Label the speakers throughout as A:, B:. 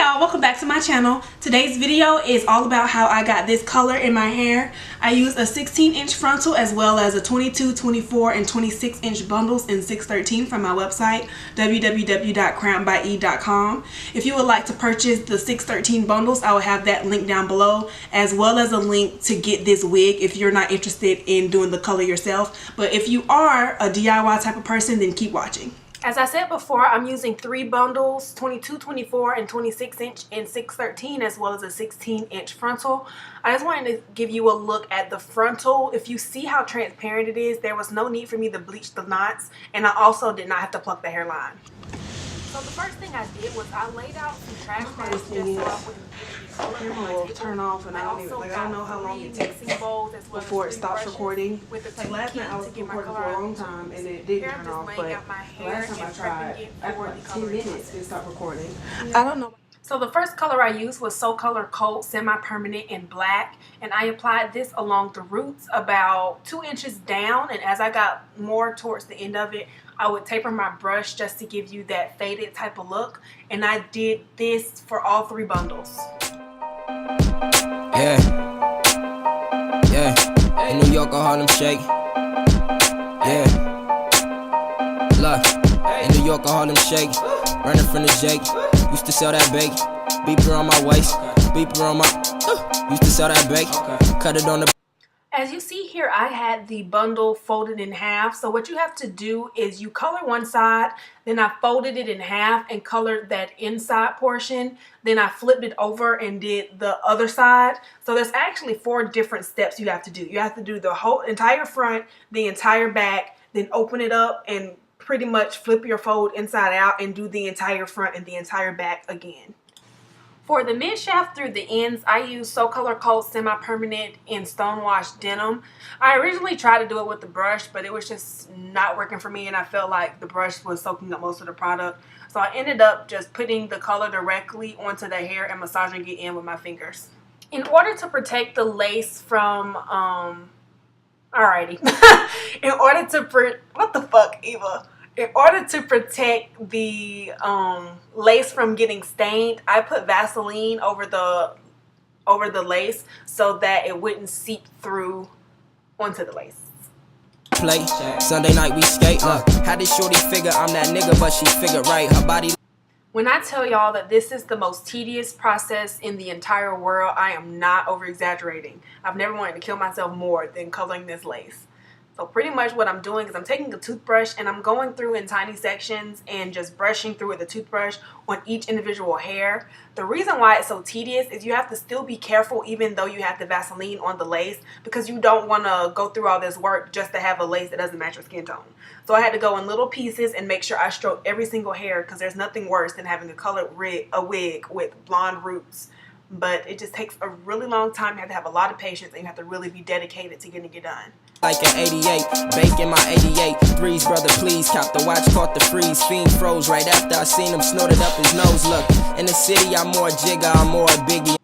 A: y'all, welcome back to my channel. Today's video is all about how I got this color in my hair. I used a 16-inch frontal as well as a 22, 24, and 26-inch bundles in 613 from my website www.crownbye.com. If you would like to purchase the 613 bundles, I will have that link down below, as well as a link to get this wig if you're not interested in doing the color yourself. But if you are a DIY type of person, then keep watching. As I said before, I'm using 3 bundles, 22, 24, and 26-inch in 613, as well as a 16-inch frontal. I just wanted to give you a look at the frontal. If you see how transparent it is, there was no need for me to bleach the knots, and I also did not have to pluck the hairline. So the first thing I did was I laid out some trash bags just so I wouldn't get any color.
B: Will turn off, and I don't know how long it takes before it stops recording. Like last night I was recording for a long time and it didn't turn off, but the last time I tried, after like 10 minutes it stopped recording. I don't know.
A: So the first color I used was So Color Coat Semi-Permanent in black, and I applied this along the roots about 2 inches down, and as I got more towards the end of it, I would taper my brush just to give you that faded type of look, and I did this for all 3 bundles.
C: Yeah, in New York or Harlem Shake. Yeah, look, in New York or Harlem Shake. Running from the Jake, used to sell that bake. Beeper on my waist, beeper on my, used to sell that bake. Cut it on the.
A: As you see here, I had the bundle folded in half. So what you have to do is you color one side, then I folded it in half and colored that inside portion. Then I flipped it over and did the other side. So there's actually 4 different steps you have to do. You have to do the whole entire front, the entire back, then open it up and pretty much flip your fold inside out and do the entire front and the entire back again. For the mid shaft through the ends, I use So Color Coat Semi-Permanent in Stonewashed Denim. I originally tried to do it with the brush, but it was just not working for me, and I felt like the brush was soaking up most of the product. So I ended up just putting the color directly onto the hair and massaging it in with my fingers. In order to protect the lace from, alrighty. In order to, what the fuck, Eva? In order to protect the lace from getting stained, I put Vaseline over the lace so that it wouldn't seep through onto the lace.
C: Play Sunday night we skate. How did shorty figure I'm that nigga, but she figured right. Her body.
A: When I tell y'all that this is the most tedious process in the entire world, I am not over exaggerating. I've never wanted to kill myself more than coloring this lace. So pretty much what I'm doing is I'm taking a toothbrush and I'm going through in tiny sections and just brushing through with a toothbrush on each individual hair. The reason why it's so tedious is you have to still be careful even though you have the Vaseline on the lace, because you don't want to go through all this work just to have a lace that doesn't match your skin tone. So I had to go in little pieces and make sure I stroke every single hair, because there's nothing worse than having a colored wig with blonde roots. But it just takes a really long time. You have to have a lot of patience and you have to really be dedicated to getting it done.
C: Like an 88, baking my 88. Threes, brother, please. Cop the watch, caught the freeze. Fiend froze right after I seen him snorted up his nose. Look, in the city, I'm more Jigga, I'm more Biggie.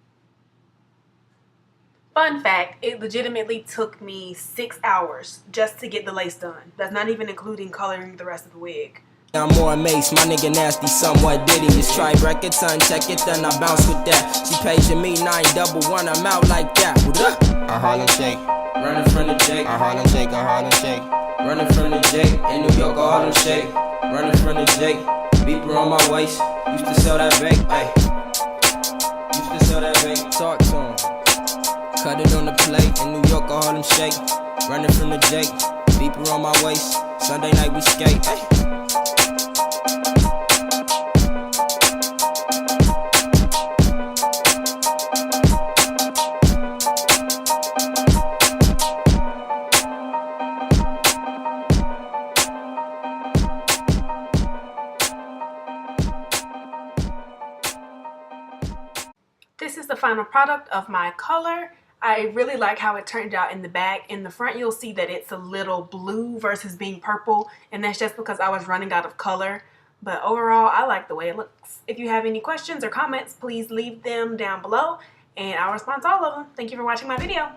A: Fun fact, it legitimately took me 6 hours just to get the lace done. That's not even including coloring the rest of the wig.
C: I'm more amazed, my nigga nasty, somewhat diddy. Just try records, uncheck it, then I bounce with that. She paging me 911, I'm out like that. I Harlem Shake, running from the Jake. I Harlem Shake, I Harlem Shake, running from the Jake. In New York, I Harlem Shake, running from the Jake. Beeper on my waist, used to sell that bake, ayy. Used to sell that bake, talk to him. Cut it on the plate, in New York, I Harlem Shake, running from the Jake. Beeper on my waist, Sunday night we skate, ayy.
A: This is the final product of my color. I really like how it turned out in the back. In the front, you'll see that it's a little blue versus being purple, and that's just because I was running out of color. But overall, I like the way it looks. If you have any questions or comments, please leave them down below, and I'll respond to all of them. Thank you for watching my video.